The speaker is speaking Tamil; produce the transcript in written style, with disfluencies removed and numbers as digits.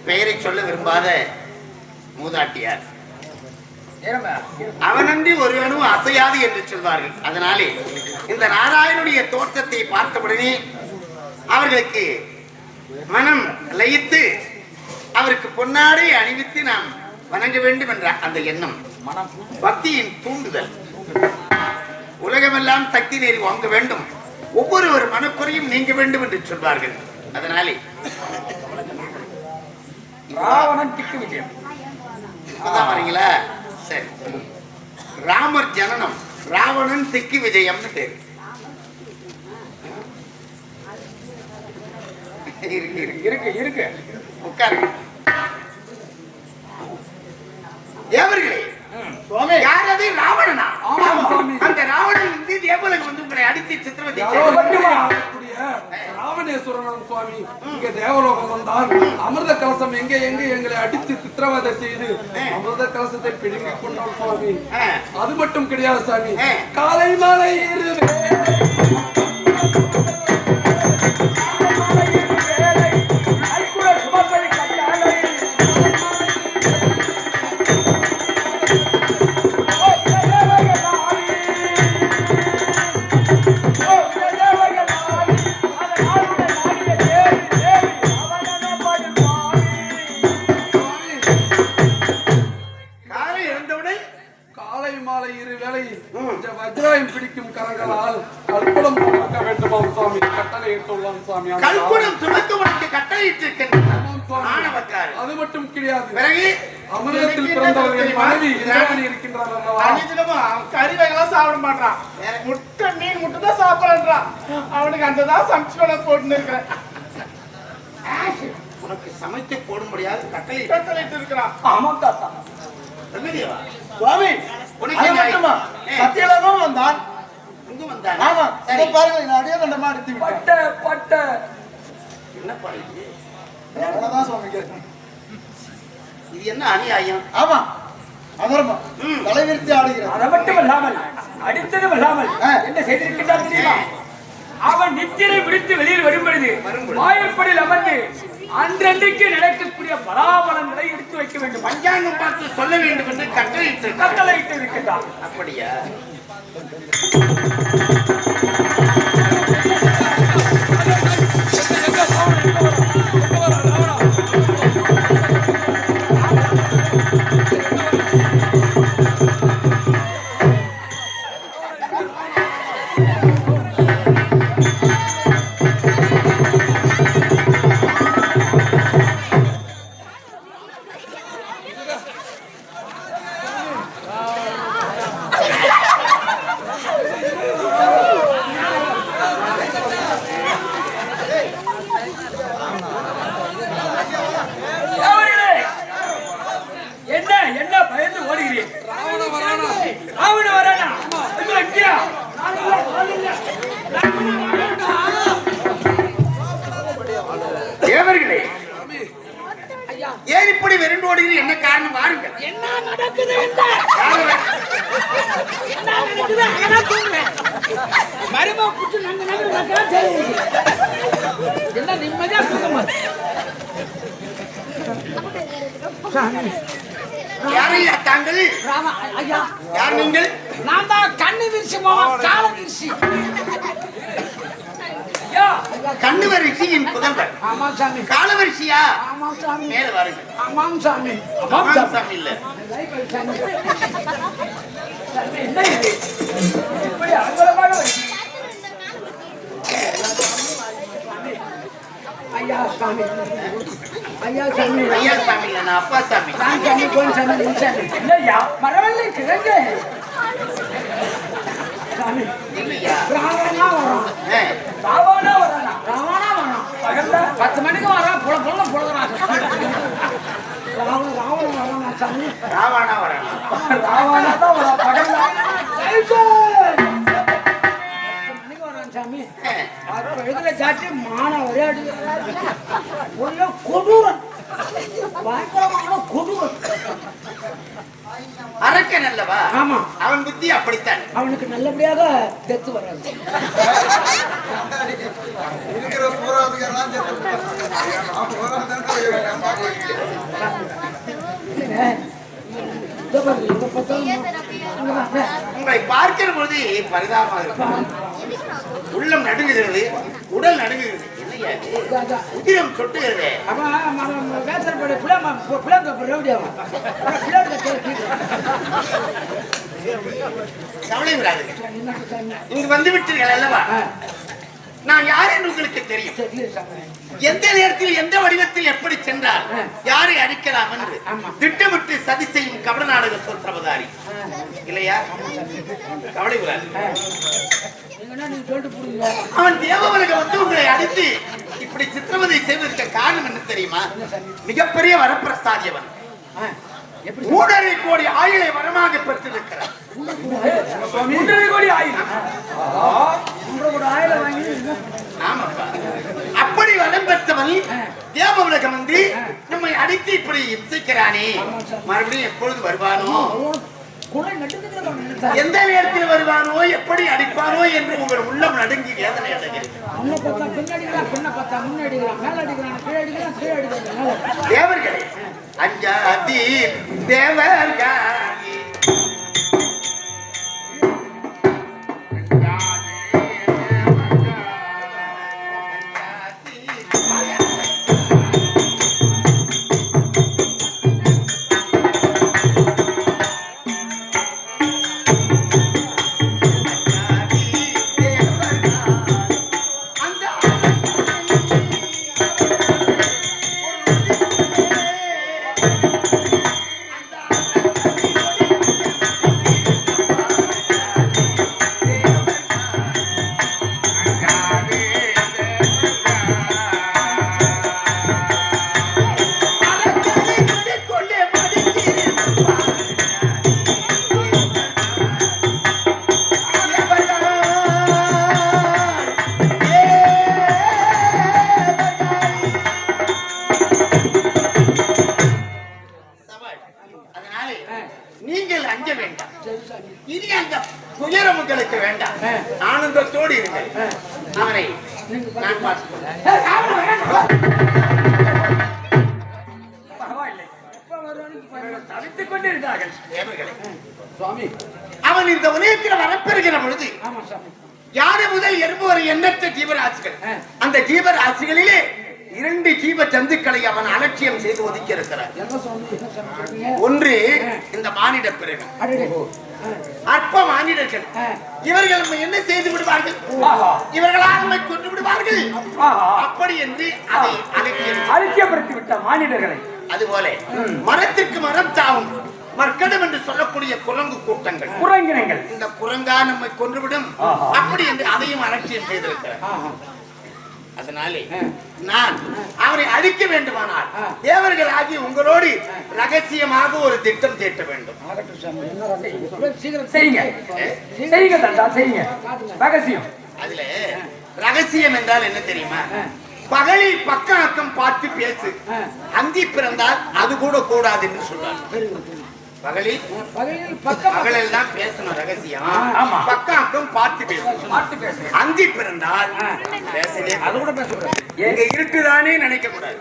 பெயரை சொல்ல விரும்பாத மூதாட்டியார் அவனன்றி ஒருவனும் அசையாது என்று சொல்வார்கள். அதனாலே இந்த நாராயணுடைய தோற்றத்தை பார்த்தவுடனே அவர்களுக்கு மனம் லயித்து அவருக்கு பொன்னாடை அணிவித்து நாம் வணங்க வேண்டும் என்ற அந்த எண்ணம் பக்தியின் தூண்டுதல். உலகமெல்லாம் சக்தி நேரி வாங்க வேண்டும், ஒவ்வொரு மனக்குறையும் நீங்க வேண்டும் என்று சொல்வார்கள். அதனாலே வரீங்களா? சரி, ராமர் ஜனனம், ராவணன் திக்கு விஜயம்னு பேரு. இருக்கு இருக்கு உட்காருங்க. தேவர்களே, யாரது? ராவணனா? அந்த ராவணன் வந்து தேவலகம் வந்து உங்களை அடித்து சித்திரவதை ராவணேஸ்வரன் சுவாமி இங்க தேவலோகம் வந்தால் அமிர்த கலசம் எங்க எங்களை அடித்து சித்திரவதை செய்து அமிர்த கலசத்தை பிடுங்கிக் கொண்டோம் சுவாமி. அது மட்டும் கிடையாது சாமி, காலை மாலை வஜ்ராயம் பிடிக்கும் கரங்களால் கல்குடம் சுமக்க வேண்டுமாம் சுவாமி. கட்டளை இட்டுள்ளான் சுவாமி. கல்குடம் சுமக்க உனக்கு கட்டளை இட்டிருக்கின்றன. அது மட்டும் கிடையாது, அமிர்தத்தில் பிறந்தவர்கள் மனைவி இந்திராணி இருக்கின்றார் அல்லவா? கறிவகைலாம் சாப்பிட மாட்டான், முட்டை மீன் முட்டை தான் சாப்பிடறான். அவனுக்கு அந்த தான் சமைச்சு போட்டுன்னு இருக்கிறேன். உனக்கு சமைக்க போட முடியாது, கட்டளை இட்டு இருக்கிறான். ஆமா தாத்தா. சுவாமி, சத்தியலோகம் வந்தான். ஆமா, இதை பாருங்க, இந்த அடியே தண்டமா எடுத்து பட்ட என்ன பாருங்க. அவ்வளவுதான் சுவாமி. இது என்ன அநியாயம்? ஆமா, அதர்மம். தலைவிரித்து ஆடுகிறான். அதை மட்டும் இல்லாமல் அடித்ததும் இல்லாமல் என்ன செய்திருக்கின்றான் தெரியுமா? அவன் நித்திரை விடுத்து வெளியில் வரும்பொழுது வாயப்படியில் அமர்ந்து அன்றன்றைக்கு நடக்கக்கூடிய பலாபலங்களை எடுத்து வைக்க வேண்டும், பஞ்சாங்கம் பார்த்து சொல்ல வேண்டும் என்று கட்டளையிட்டு இருக்கின்றான். அப்படியா? தேவர்களே, ஏன் இப்படி விரண்டு ஓடுகிறது? என்ன காரணம்? வாருங்கள். என்ன நடக்குது? என்ன நிம்மதியா யாரையா தாங்கள்? யார் நீங்கள்? நான் தான் கண்ணு விரிசி போவோம், கால விரிசி. கண்ணுவரிசியின் புதல்வர். ஆமா சாமி. காலவரிசியா? ஆமா சாமி. மேல வாருங்கள். ஆமாம் சாமி. ஆமாம் சாமி இல்ல. என்ன இது? இப்படி அங்கலமாக ஐயா சாமி. ஐயா சாமி. ஐயா சாமி இல்ல, நான் அப்பா சாமி. நான் சாமி கோன் சாமி சாமி. இல்லையா? மரவள்ளி கிழங்கு சாமி. இல்லையா? ராவணா வரும். ராவணா வரானா? ராவணா வரும். பகல்ல 10 மணிக்கு வரான், புலறான். ராவணா வரானா சாமி. ராவணா வரானா? ராவணா தான் வரா. பகல்ல சாட்டி மானா ஒரே அடிக்கிறாரு. ஒரே கொடூரம். பயங்கரமான கொடூரம். அரக்கன் அல்லவா? ஆமா. அவன் புத்தி அப்படித்தான். அவனுக்கு நல்லபடியாக டெத்து வராது. இருக்கிற போராதுக்கெல்லாம் உங்களை பார்க்கிற பொழுது பரிதாபமாக இருக்கும். உள்ளம் நடுங்குகிறது, உடல் நடுங்குகிறது. என்னையா இது? உதிரம் சொட்டுகிறது. கவலை விடாது. இங்கு வந்து விட்டீர்கள் அல்லவா? நான் யார் என்று உங்களுக்கு தெரியும். எந்த நேரத்தில் எந்த வடிவத்தில் எப்படி சென்றால் யாரை அடிக்கலாம் என்று திட்டமிட்டு சதி செய்யும் கபட நாடக சொற்றபதாரி இல்லையா? கவலை விடாது. அவன் தேவவனுக்கு வந்து உங்களை அடித்து இப்படி சித்திரவதை செய்வதற்கு காரணம் என்ன தெரியுமா? மிகப்பெரிய வரப்பிரசாதியவன். 3.5 கோடி ஆயிலை வரமாக பெற்றிருக்கிறார். 3.5 கோடி ஆயிரம். ஆமாப்பா. அப்படி வரம் பெற்றவன் தேவவுலகம் வந்து நம்மை அடித்து இப்படி இசைக்கிறானே, மறுபடியும் எப்பொழுது வருவானோ, எந்த நேரத்தில் வருவானோ, எப்படி அடிப்பானோ என்று உங்கள் உள்ளம் நடுங்கி வேதனை அடைகிறது. தேவர்களே, அஞ்சாதி தேவர்களே, நீங்கள் அஞ்ச வேண்டாம். இனி அந்த துயரம் உங்களுக்கு வேண்டாம். ஆனந்தத்தோடு இருங்கள். அவனை நான் பார்த்துக்கொள்கிறேன். பரவாயில்லை. தவித்துக் கொண்டிருந்தார்கள். தேவர்களே, அவன் இந்த உலகத்தில் வரப்பெறுகிற பொழுது யாரு முதல் எறும்பு வரை எண்ணற்ற ஜீவராசிகள், அந்த ஜீவராசிகளிலே 2 ஜீவ ஜந்துக்களை அவன் அலட்சியம் செய்து ஒதுக்கி இருக்கிறார். ஒன்று இந்த மானிட பிறகு, அற்ப மானிடர்கள். இவர்கள் நம்ம என்ன செய்து விடுவார்கள்? இவர்களால் நம்மை கொண்டு விடுவார்கள். அப்படி என்று அதை அலட்சியப்படுத்தி விட்ட மானிடர்களை. அதுபோல மரத்திற்கு மரம் தாவும் மர்க்கடம் என்று சொல்லக்கூடிய குரங்கு கூட்டங்கள், குரங்கினங்கள், இந்த குரங்கா நம்மை கொன்றுவிடும் அப்படி என்று அதையும் அலட்சியம் செய்திருக்கிறார். அதனாலே நான் அவரை அழிக்க வேண்டுமானால் தேவர்கள் ஆகி உங்களோடு ரகசியமாக ஒரு திட்டம் தீட்ட வேண்டும். செய்யுங்க செய்யுங்க தந்தா, செய்யுங்க. ரகசியம். அதுல ரகசியம் என்றால் என்ன தெரியுமா? பகலில் பக்கம் அக்கம் பார்த்து பேசு, அந்தி பிறந்தால் அது கூட கூடாது என்று சொல்றார். பகலில் பகலில் தான் பேசணும் ரகசியம். பக்கம் அக்கம் பார்த்து பேசணும். அந்தி பிறந்தால் பேசவே, அது கூட பேசக்கூடாது. எங்க இருக்குதானே நினைக்க கூடாது.